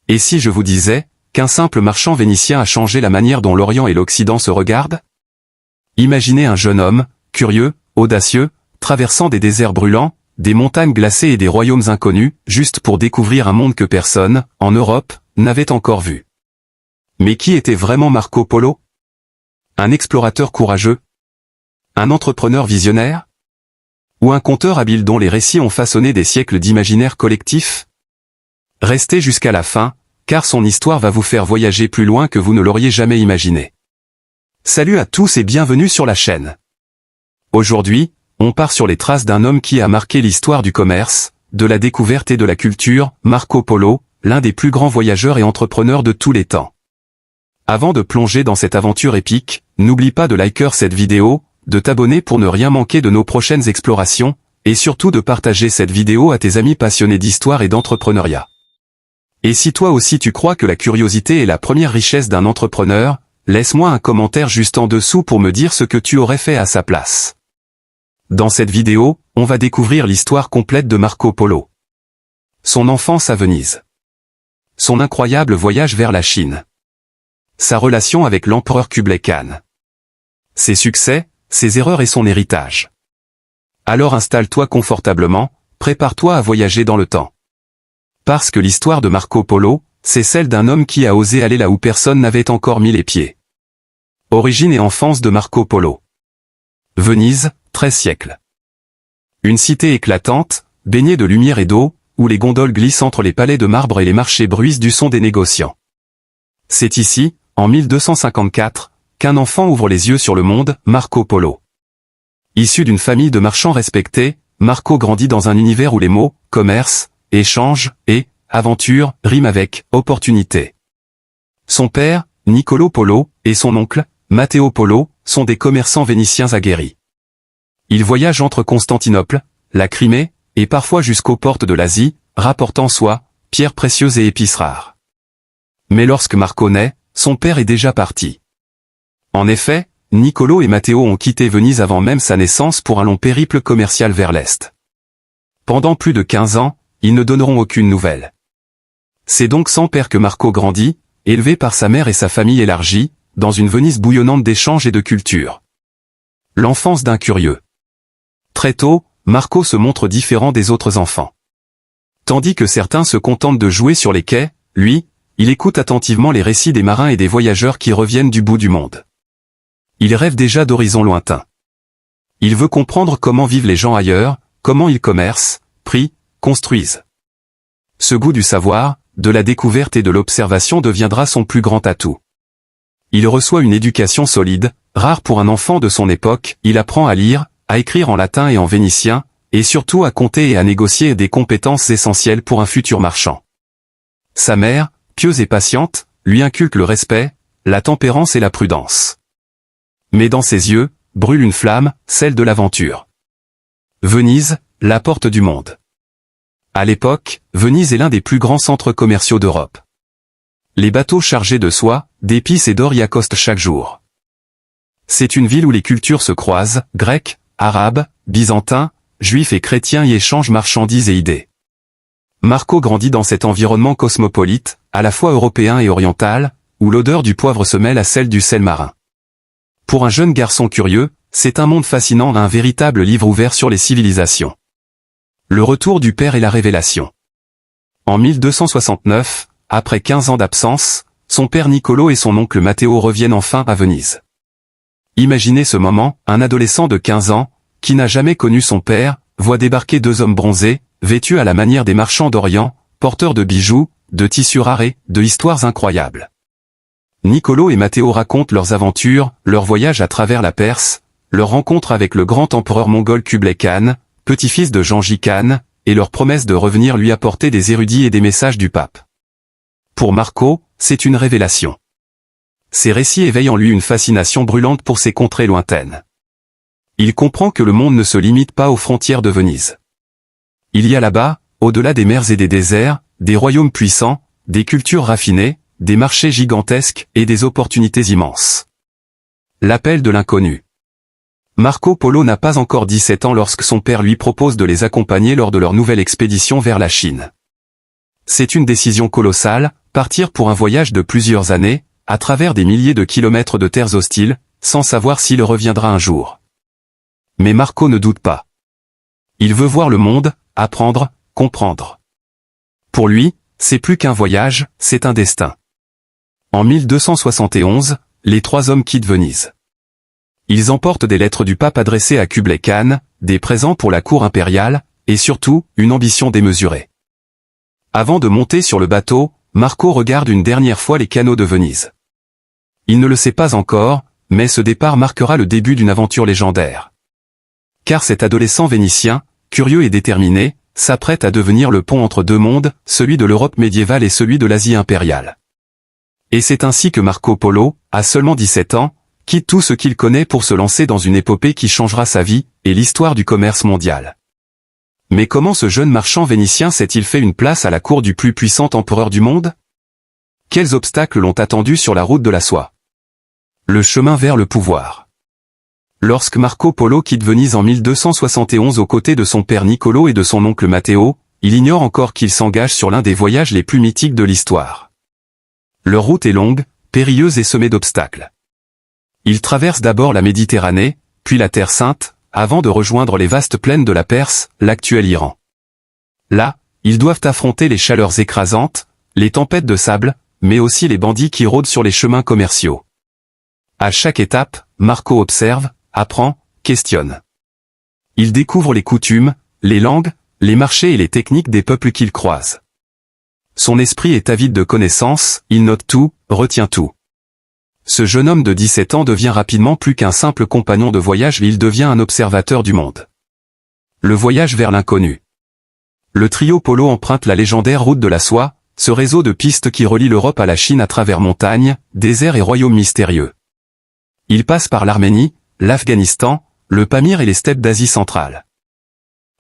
Et si je vous disais qu'un simple marchand vénitien a changé la manière dont l'Orient et l'Occident se regardent? Imaginez un jeune homme, curieux, audacieux, traversant des déserts brûlants, des montagnes glacées et des royaumes inconnus, juste pour découvrir un monde que personne, en Europe, n'avait encore vu. Mais qui était vraiment Marco Polo? Un explorateur courageux? Un entrepreneur visionnaire? Ou un conteur habile dont les récits ont façonné des siècles d'imaginaire collectif? Restez jusqu'à la fin, car son histoire va vous faire voyager plus loin que vous ne l'auriez jamais imaginé. Salut à tous et bienvenue sur la chaîne. Aujourd'hui, on part sur les traces d'un homme qui a marqué l'histoire du commerce, de la découverte et de la culture, Marco Polo, l'un des plus grands voyageurs et entrepreneurs de tous les temps. Avant de plonger dans cette aventure épique, n'oublie pas de liker cette vidéo, de t'abonner pour ne rien manquer de nos prochaines explorations, et surtout de partager cette vidéo à tes amis passionnés d'histoire et d'entrepreneuriat. Et si toi aussi tu crois que la curiosité est la première richesse d'un entrepreneur, laisse-moi un commentaire juste en dessous pour me dire ce que tu aurais fait à sa place. Dans cette vidéo, on va découvrir l'histoire complète de Marco Polo. Son enfance à Venise. Son incroyable voyage vers la Chine. Sa relation avec l'empereur Kublai Khan. Ses succès, ses erreurs et son héritage. Alors installe-toi confortablement, prépare-toi à voyager dans le temps. Parce que l'histoire de Marco Polo, c'est celle d'un homme qui a osé aller là où personne n'avait encore mis les pieds. Origine et enfance de Marco Polo. Venise, 13 siècles. Une cité éclatante, baignée de lumière et d'eau, où les gondoles glissent entre les palais de marbre et les marchés bruissent du son des négociants. C'est ici, en 1254, qu'un enfant ouvre les yeux sur le monde, Marco Polo. Issu d'une famille de marchands respectés, Marco grandit dans un univers où les mots « commerce », « échange » et « aventure » riment avec « opportunité ». Son père, Niccolo Polo, et son oncle, Matteo Polo, sont des commerçants vénitiens aguerris. Ils voyagent entre Constantinople, la Crimée, et parfois jusqu'aux portes de l'Asie, rapportant soie, pierres précieuses et épices rares. Mais lorsque Marco naît, son père est déjà parti. En effet, Niccolo et Matteo ont quitté Venise avant même sa naissance pour un long périple commercial vers l'Est. Pendant plus de 15 ans, ils ne donneront aucune nouvelle. C'est donc sans père que Marco grandit, élevé par sa mère et sa famille élargie, dans une Venise bouillonnante d'échanges et de culture. L'enfance d'un curieux. Très tôt, Marco se montre différent des autres enfants. Tandis que certains se contentent de jouer sur les quais, lui, il écoute attentivement les récits des marins et des voyageurs qui reviennent du bout du monde. Il rêve déjà d'horizons lointains. Il veut comprendre comment vivent les gens ailleurs, comment ils commercent, prient, construisent. Ce goût du savoir, de la découverte et de l'observation deviendra son plus grand atout. Il reçoit une éducation solide, rare pour un enfant de son époque, il apprend à lire, à écrire en latin et en vénitien, et surtout à compter et à négocier des compétences essentielles pour un futur marchand. Sa mère, pieuse et patiente, lui inculque le respect, la tempérance et la prudence. Mais dans ses yeux, brûle une flamme, celle de l'aventure. Venise, la porte du monde. À l'époque, Venise est l'un des plus grands centres commerciaux d'Europe. Les bateaux chargés de soie, d'épices et d'or y accostent chaque jour. C'est une ville où les cultures se croisent, grecs, arabes, byzantins, juifs et chrétiens y échangent marchandises et idées. Marco grandit dans cet environnement cosmopolite, à la fois européen et oriental, où l'odeur du poivre se mêle à celle du sel marin. Pour un jeune garçon curieux, c'est un monde fascinant, un véritable livre ouvert sur les civilisations. Le retour du père et la révélation. En 1269, après 15 ans d'absence, son père Niccolo et son oncle Matteo reviennent enfin à Venise. Imaginez ce moment, un adolescent de 15 ans, qui n'a jamais connu son père, voit débarquer deux hommes bronzés, vêtus à la manière des marchands d'Orient, porteurs de bijoux, de tissus rares et de histoires incroyables. Niccolo et Matteo racontent leurs aventures, leur voyage à travers la Perse, leur rencontre avec le grand empereur mongol Kublai Khan, petit-fils de Gengis Khan, et leur promesse de revenir lui apporter des érudits et des messages du pape. Pour Marco, c'est une révélation. Ces récits éveillent en lui une fascination brûlante pour ces contrées lointaines. Il comprend que le monde ne se limite pas aux frontières de Venise. Il y a là-bas, au-delà des mers et des déserts, des royaumes puissants, des cultures raffinées, des marchés gigantesques et des opportunités immenses. L'appel de l'inconnu. Marco Polo n'a pas encore 17 ans lorsque son père lui propose de les accompagner lors de leur nouvelle expédition vers la Chine. C'est une décision colossale, partir pour un voyage de plusieurs années, à travers des milliers de kilomètres de terres hostiles, sans savoir s'il reviendra un jour. Mais Marco ne doute pas. Il veut voir le monde, apprendre, comprendre. Pour lui, c'est plus qu'un voyage, c'est un destin. En 1271, les trois hommes quittent Venise. Ils emportent des lettres du pape adressées à Kublai Khan, des présents pour la cour impériale, et surtout, une ambition démesurée. Avant de monter sur le bateau, Marco regarde une dernière fois les canaux de Venise. Il ne le sait pas encore, mais ce départ marquera le début d'une aventure légendaire. Car cet adolescent vénitien, curieux et déterminé, s'apprête à devenir le pont entre deux mondes, celui de l'Europe médiévale et celui de l'Asie impériale. Et c'est ainsi que Marco Polo, à seulement 17 ans, quitte tout ce qu'il connaît pour se lancer dans une épopée qui changera sa vie, et l'histoire du commerce mondial. Mais comment ce jeune marchand vénitien s'est-il fait une place à la cour du plus puissant empereur du monde? Quels obstacles l'ont attendu sur la route de la soie? Le chemin vers le pouvoir. Lorsque Marco Polo quitte Venise en 1271 aux côtés de son père Niccolo et de son oncle Matteo, il ignore encore qu'il s'engage sur l'un des voyages les plus mythiques de l'histoire. Leur route est longue, périlleuse et semée d'obstacles. Ils traversent d'abord la Méditerranée, puis la Terre Sainte, avant de rejoindre les vastes plaines de la Perse, l'actuel Iran. Là, ils doivent affronter les chaleurs écrasantes, les tempêtes de sable, mais aussi les bandits qui rôdent sur les chemins commerciaux. À chaque étape, Marco observe, apprend, questionne. Il découvre les coutumes, les langues, les marchés et les techniques des peuples qu'il croise. Son esprit est avide de connaissances, il note tout, retient tout. Ce jeune homme de 17 ans devient rapidement plus qu'un simple compagnon de voyage, il devient un observateur du monde. Le voyage vers l'inconnu. Le trio Polo emprunte la légendaire route de la soie, ce réseau de pistes qui relie l'Europe à la Chine à travers montagnes, déserts et royaumes mystérieux. Il passe par l'Arménie, l'Afghanistan, le Pamir et les steppes d'Asie centrale.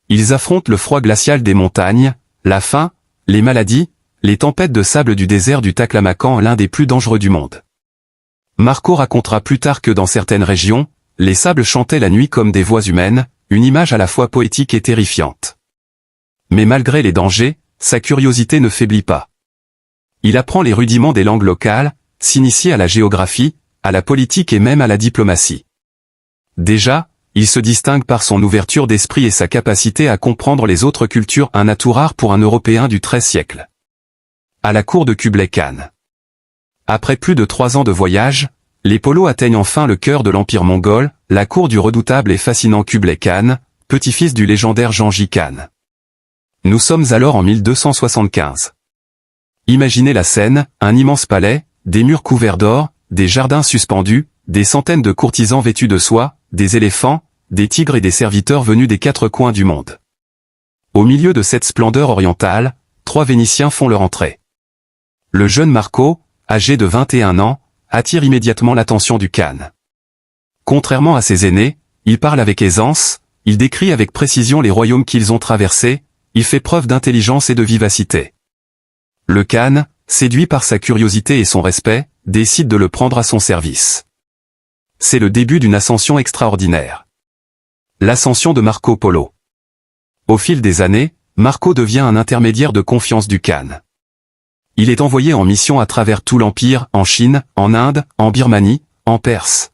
Ils affrontent le froid glacial des montagnes, la faim, les maladies, les tempêtes de sable du désert du Taklamakan, l'un des plus dangereux du monde. Marco racontera plus tard que dans certaines régions, les sables chantaient la nuit comme des voix humaines, une image à la fois poétique et terrifiante. Mais malgré les dangers, sa curiosité ne faiblit pas. Il apprend les rudiments des langues locales, s'initie à la géographie, à la politique et même à la diplomatie. Déjà, il se distingue par son ouverture d'esprit et sa capacité à comprendre les autres cultures, un atout rare pour un Européen du XIIIe siècle. À la cour de Kublai Khan. Après plus de 3 ans de voyage, les Polos atteignent enfin le cœur de l'Empire mongol, la cour du redoutable et fascinant Kublai Khan, petit-fils du légendaire Gengis Khan. Nous sommes alors en 1275. Imaginez la scène, un immense palais, des murs couverts d'or, des jardins suspendus, des centaines de courtisans vêtus de soie, des éléphants, des tigres et des serviteurs venus des 4 coins du monde. Au milieu de cette splendeur orientale, 3 Vénitiens font leur entrée. Le jeune Marco, âgé de 21 ans, attire immédiatement l'attention du Khan. Contrairement à ses aînés, il parle avec aisance, il décrit avec précision les royaumes qu'ils ont traversés, il fait preuve d'intelligence et de vivacité. Le Khan, séduit par sa curiosité et son respect, décide de le prendre à son service. C'est le début d'une ascension extraordinaire. L'ascension de Marco Polo. Au fil des années, Marco devient un intermédiaire de confiance du Khan. Il est envoyé en mission à travers tout l'Empire, en Chine, en Inde, en Birmanie, en Perse.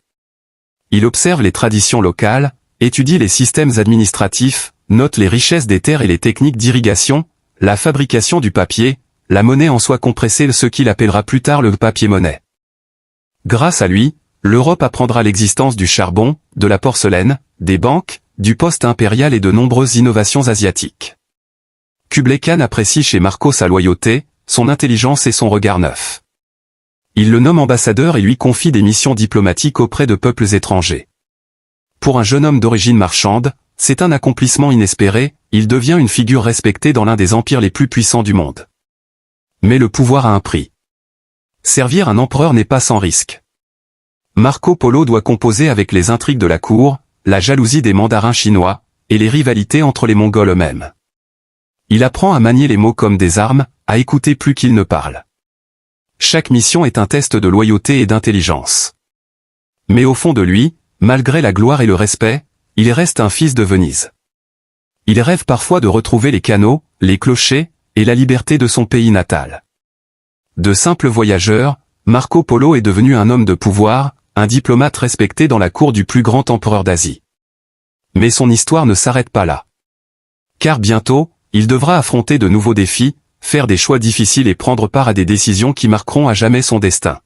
Il observe les traditions locales, étudie les systèmes administratifs, note les richesses des terres et les techniques d'irrigation, la fabrication du papier, la monnaie en soie compressée, ce qu'il appellera plus tard le papier-monnaie. Grâce à lui, l'Europe apprendra l'existence du charbon, de la porcelaine, des banques, du poste impérial et de nombreuses innovations asiatiques. Kublai Khan apprécie chez Marco sa loyauté, son intelligence et son regard neuf. Il le nomme ambassadeur et lui confie des missions diplomatiques auprès de peuples étrangers. Pour un jeune homme d'origine marchande, c'est un accomplissement inespéré, il devient une figure respectée dans l'un des empires les plus puissants du monde. Mais le pouvoir a un prix. Servir un empereur n'est pas sans risque. Marco Polo doit composer avec les intrigues de la cour, la jalousie des mandarins chinois, et les rivalités entre les Mongols eux-mêmes. Il apprend à manier les mots comme des armes, à écouter plus qu'il ne parle. Chaque mission est un test de loyauté et d'intelligence. Mais au fond de lui, malgré la gloire et le respect, il reste un fils de Venise. Il rêve parfois de retrouver les canaux, les clochers, et la liberté de son pays natal. De simple voyageur, Marco Polo est devenu un homme de pouvoir, un diplomate respecté dans la cour du plus grand empereur d'Asie. Mais son histoire ne s'arrête pas là. Car bientôt, il devra affronter de nouveaux défis, faire des choix difficiles et prendre part à des décisions qui marqueront à jamais son destin.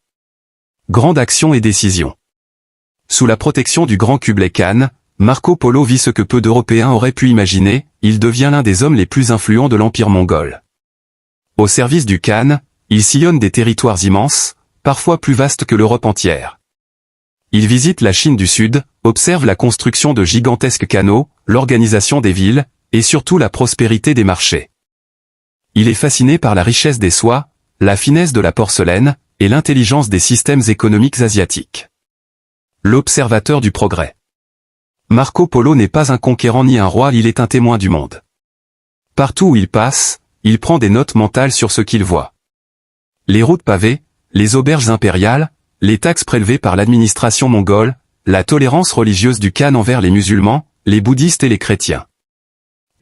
Grande action et décision. Sous la protection du grand Kublai Khan, Marco Polo vit ce que peu d'Européens auraient pu imaginer, il devient l'un des hommes les plus influents de l'Empire mongol. Au service du Khan, il sillonne des territoires immenses, parfois plus vastes que l'Europe entière. Il visite la Chine du Sud, observe la construction de gigantesques canaux, l'organisation des villes, et surtout la prospérité des marchés. Il est fasciné par la richesse des soies, la finesse de la porcelaine, et l'intelligence des systèmes économiques asiatiques. L'observateur du progrès. Marco Polo n'est pas un conquérant ni un roi, il est un témoin du monde. Partout où il passe, il prend des notes mentales sur ce qu'il voit. Les routes pavées, les auberges impériales, les taxes prélevées par l'administration mongole, la tolérance religieuse du Khan envers les musulmans, les bouddhistes et les chrétiens.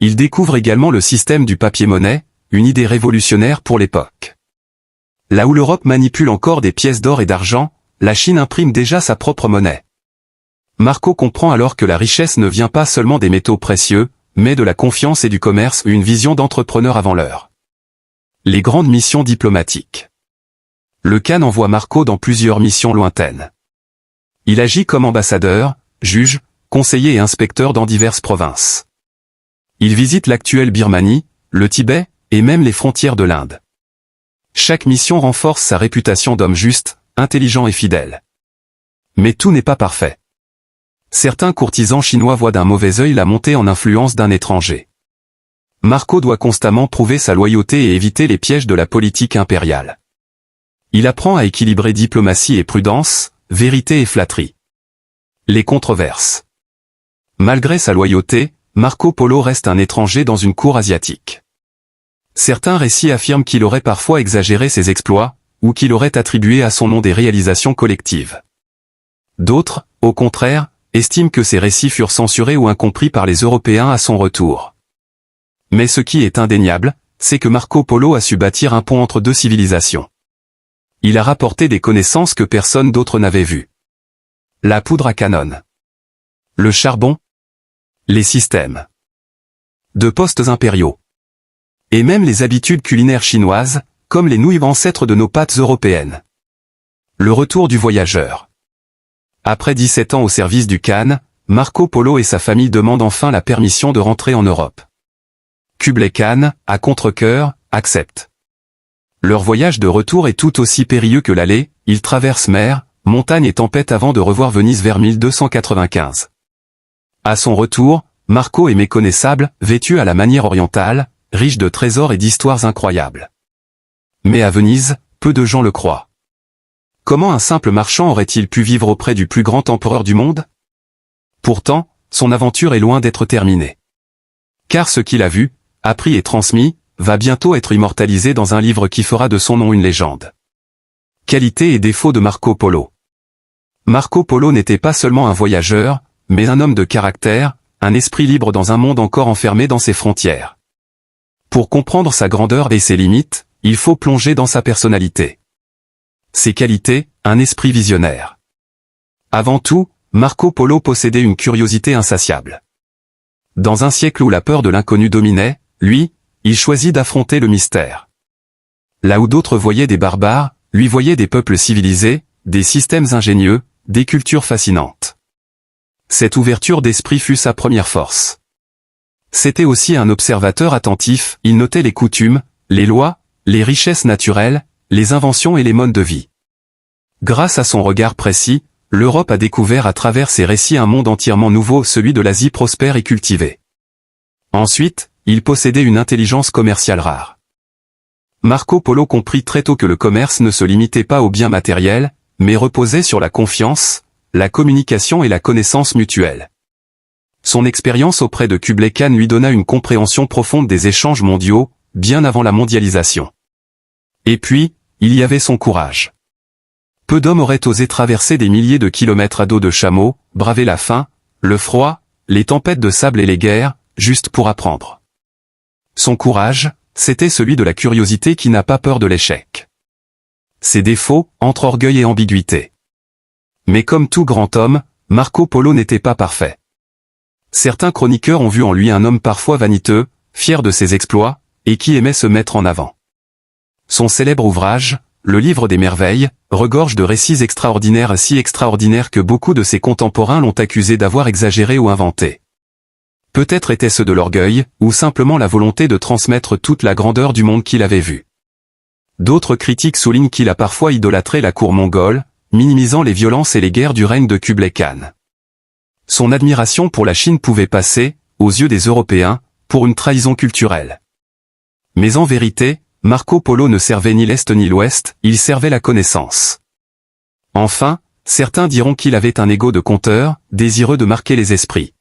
Il découvre également le système du papier-monnaie, une idée révolutionnaire pour l'époque. Là où l'Europe manipule encore des pièces d'or et d'argent, la Chine imprime déjà sa propre monnaie. Marco comprend alors que la richesse ne vient pas seulement des métaux précieux, mais de la confiance et du commerce, une vision d'entrepreneur avant l'heure. Les grandes missions diplomatiques. Le Khan envoie Marco dans plusieurs missions lointaines. Il agit comme ambassadeur, juge, conseiller et inspecteur dans diverses provinces. Il visite l'actuelle Birmanie, le Tibet, et même les frontières de l'Inde. Chaque mission renforce sa réputation d'homme juste, intelligent et fidèle. Mais tout n'est pas parfait. Certains courtisans chinois voient d'un mauvais œil la montée en influence d'un étranger. Marco doit constamment prouver sa loyauté et éviter les pièges de la politique impériale. Il apprend à équilibrer diplomatie et prudence, vérité et flatterie. Les controverses. Malgré sa loyauté, Marco Polo reste un étranger dans une cour asiatique. Certains récits affirment qu'il aurait parfois exagéré ses exploits, ou qu'il aurait attribué à son nom des réalisations collectives. D'autres, au contraire, estiment que ces récits furent censurés ou incompris par les Européens à son retour. Mais ce qui est indéniable, c'est que Marco Polo a su bâtir un pont entre deux civilisations. Il a rapporté des connaissances que personne d'autre n'avait vues. La poudre à canon. Le charbon. Les systèmes de postes impériaux. Et même les habitudes culinaires chinoises, comme les nouilles ancêtres de nos pâtes européennes. Le retour du voyageur. Après 17 ans au service du Khan, Marco Polo et sa famille demandent enfin la permission de rentrer en Europe. Kublai Khan, à contre-cœur, accepte. Leur voyage de retour est tout aussi périlleux que l'aller, ils traversent mer, montagnes et tempêtes avant de revoir Venise vers 1295. À son retour, Marco est méconnaissable, vêtu à la manière orientale, riche de trésors et d'histoires incroyables. Mais à Venise, peu de gens le croient. Comment un simple marchand aurait-il pu vivre auprès du plus grand empereur du monde? Pourtant, son aventure est loin d'être terminée. Car ce qu'il a vu, appris et transmis, va bientôt être immortalisé dans un livre qui fera de son nom une légende. Qualités et défauts de Marco Polo. Marco Polo n'était pas seulement un voyageur, mais un homme de caractère, un esprit libre dans un monde encore enfermé dans ses frontières. Pour comprendre sa grandeur et ses limites, il faut plonger dans sa personnalité. Ses qualités, un esprit visionnaire. Avant tout, Marco Polo possédait une curiosité insatiable. Dans un siècle où la peur de l'inconnu dominait, lui, il choisit d'affronter le mystère. Là où d'autres voyaient des barbares, lui voyait des peuples civilisés, des systèmes ingénieux, des cultures fascinantes. Cette ouverture d'esprit fut sa première force. C'était aussi un observateur attentif, il notait les coutumes, les lois, les richesses naturelles, les inventions et les modes de vie. Grâce à son regard précis, l'Europe a découvert à travers ses récits un monde entièrement nouveau, celui de l'Asie prospère et cultivée. Ensuite, il possédait une intelligence commerciale rare. Marco Polo comprit très tôt que le commerce ne se limitait pas aux biens matériels, mais reposait sur la confiance, la communication et la connaissance mutuelle. Son expérience auprès de Kublai Khan lui donna une compréhension profonde des échanges mondiaux, bien avant la mondialisation. Et puis, il y avait son courage. Peu d'hommes auraient osé traverser des milliers de kilomètres à dos de chameaux, braver la faim, le froid, les tempêtes de sable et les guerres, juste pour apprendre. Son courage, c'était celui de la curiosité qui n'a pas peur de l'échec. ses défauts, entre orgueil et ambiguïté. Mais comme tout grand homme, Marco Polo n'était pas parfait. Certains chroniqueurs ont vu en lui un homme parfois vaniteux, fier de ses exploits, et qui aimait se mettre en avant. Son célèbre ouvrage, Le Livre des Merveilles, regorge de récits extraordinaires, si extraordinaires que beaucoup de ses contemporains l'ont accusé d'avoir exagéré ou inventé. Peut-être était-ce de l'orgueil, ou simplement la volonté de transmettre toute la grandeur du monde qu'il avait vu. D'autres critiques soulignent qu'il a parfois idolâtré la cour mongole, minimisant les violences et les guerres du règne de Kublai Khan. Son admiration pour la Chine pouvait passer, aux yeux des Européens, pour une trahison culturelle. Mais en vérité, Marco Polo ne servait ni l'Est ni l'Ouest, il servait la connaissance. Enfin, certains diront qu'il avait un ego de conteur, désireux de marquer les esprits.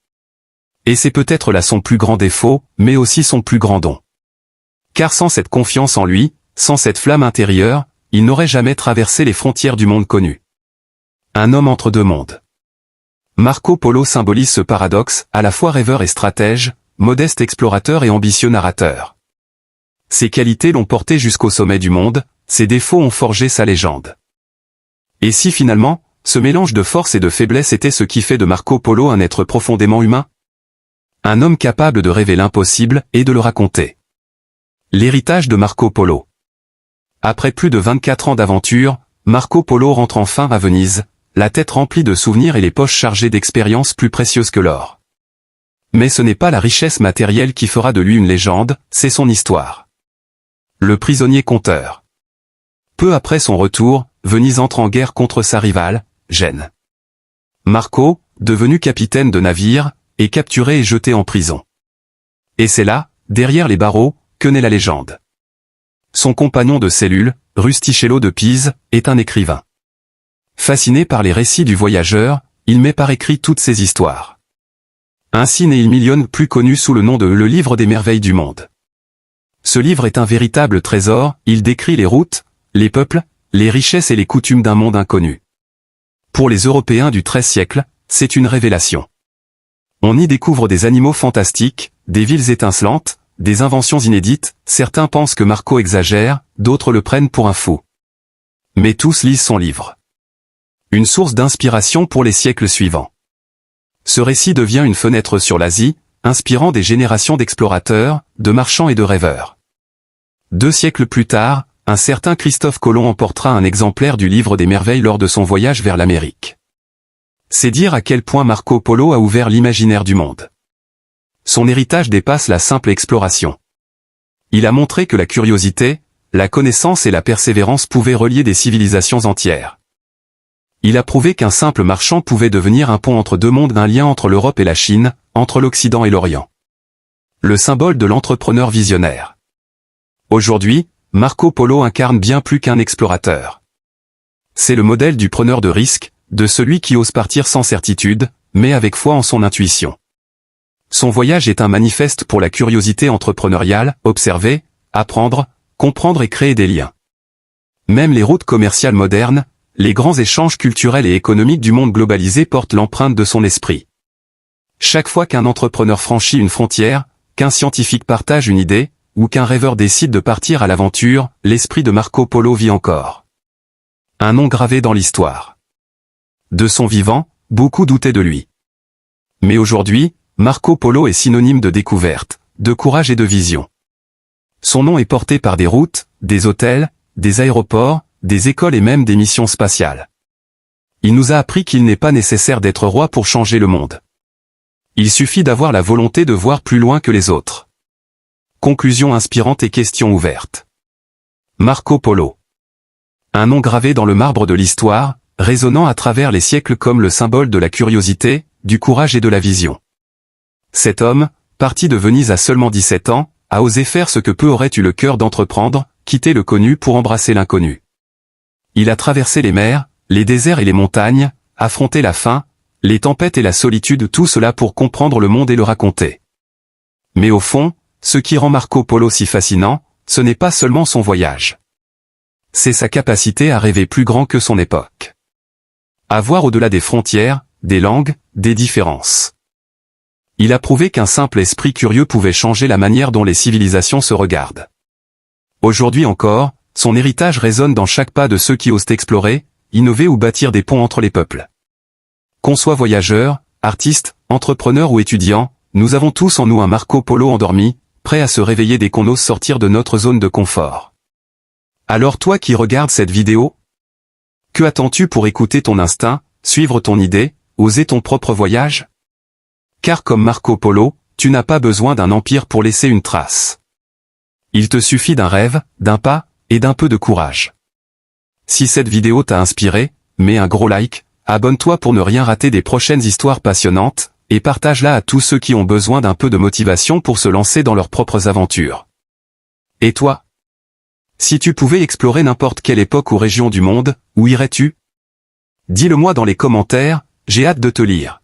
Et c'est peut-être là son plus grand défaut, mais aussi son plus grand don. Car sans cette confiance en lui, sans cette flamme intérieure, il n'aurait jamais traversé les frontières du monde connu. Un homme entre deux mondes. Marco Polo symbolise ce paradoxe, à la fois rêveur et stratège, modeste explorateur et ambitieux narrateur. Ses qualités l'ont porté jusqu'au sommet du monde, ses défauts ont forgé sa légende. Et si finalement, ce mélange de force et de faiblesse était ce qui fait de Marco Polo un être profondément humain? Un homme capable de rêver l'impossible et de le raconter. L'héritage de Marco Polo. Après plus de 24 ans d'aventure, Marco Polo rentre enfin à Venise, la tête remplie de souvenirs et les poches chargées d'expériences plus précieuses que l'or. Mais ce n'est pas la richesse matérielle qui fera de lui une légende, c'est son histoire. Le prisonnier conteur. Peu après son retour, Venise entre en guerre contre sa rivale, Gênes. Marco, devenu capitaine de navire, est capturé et jeté en prison. Et c'est là, derrière les barreaux, que naît la légende. Son compagnon de cellule, Rustichello de Pise, est un écrivain. Fasciné par les récits du voyageur, il met par écrit toutes ses histoires. Ainsi naît Il Milione, plus connu sous le nom de Le Livre des Merveilles du Monde. Ce livre est un véritable trésor, il décrit les routes, les peuples, les richesses et les coutumes d'un monde inconnu. Pour les Européens du XIIIe siècle, c'est une révélation. On y découvre des animaux fantastiques, des villes étincelantes, des inventions inédites, certains pensent que Marco exagère, d'autres le prennent pour un fou. Mais tous lisent son livre. Une source d'inspiration pour les siècles suivants. Ce récit devient une fenêtre sur l'Asie, inspirant des générations d'explorateurs, de marchands et de rêveurs. 2 siècles plus tard, un certain Christophe Colomb emportera un exemplaire du Livre des Merveilles lors de son voyage vers l'Amérique. C'est dire à quel point Marco Polo a ouvert l'imaginaire du monde. Son héritage dépasse la simple exploration. Il a montré que la curiosité, la connaissance et la persévérance pouvaient relier des civilisations entières. Il a prouvé qu'un simple marchand pouvait devenir un pont entre deux mondes, un lien entre l'Europe et la Chine, entre l'Occident et l'Orient. Le symbole de l'entrepreneur visionnaire. Aujourd'hui, Marco Polo incarne bien plus qu'un explorateur. C'est le modèle du preneur de risques, de celui qui ose partir sans certitude, mais avec foi en son intuition. Son voyage est un manifeste pour la curiosité entrepreneuriale, observer, apprendre, comprendre et créer des liens. Même les routes commerciales modernes, les grands échanges culturels et économiques du monde globalisé portent l'empreinte de son esprit. Chaque fois qu'un entrepreneur franchit une frontière, qu'un scientifique partage une idée, ou qu'un rêveur décide de partir à l'aventure, l'esprit de Marco Polo vit encore. Un nom gravé dans l'histoire. De son vivant, beaucoup doutaient de lui. Mais aujourd'hui, Marco Polo est synonyme de découverte, de courage et de vision. Son nom est porté par des routes, des hôtels, des aéroports, des écoles et même des missions spatiales. Il nous a appris qu'il n'est pas nécessaire d'être roi pour changer le monde. Il suffit d'avoir la volonté de voir plus loin que les autres. Conclusion inspirante et question ouverte. Marco Polo. Un nom gravé dans le marbre de l'histoire, résonnant à travers les siècles comme le symbole de la curiosité, du courage et de la vision. Cet homme, parti de Venise à seulement 17 ans, a osé faire ce que peu aurait eu le cœur d'entreprendre, quitter le connu pour embrasser l'inconnu. Il a traversé les mers, les déserts et les montagnes, affronté la faim, les tempêtes et la solitude, tout cela pour comprendre le monde et le raconter. Mais au fond, ce qui rend Marco Polo si fascinant, ce n'est pas seulement son voyage. C'est sa capacité à rêver plus grand que son époque. À voir au-delà des frontières, des langues, des différences. Il a prouvé qu'un simple esprit curieux pouvait changer la manière dont les civilisations se regardent. Aujourd'hui encore, son héritage résonne dans chaque pas de ceux qui osent explorer, innover ou bâtir des ponts entre les peuples. Qu'on soit voyageur, artiste, entrepreneur ou étudiant, nous avons tous en nous un Marco Polo endormi, prêt à se réveiller dès qu'on ose sortir de notre zone de confort. Alors toi qui regardes cette vidéo, que attends-tu pour écouter ton instinct, suivre ton idée, oser ton propre voyage? Car comme Marco Polo, tu n'as pas besoin d'un empire pour laisser une trace. Il te suffit d'un rêve, d'un pas, et d'un peu de courage. Si cette vidéo t'a inspiré, mets un gros like, abonne-toi pour ne rien rater des prochaines histoires passionnantes, et partage-la à tous ceux qui ont besoin d'un peu de motivation pour se lancer dans leurs propres aventures. Et toi? Si tu pouvais explorer n'importe quelle époque ou région du monde, où irais-tu? Dis-le moi dans les commentaires, j'ai hâte de te lire.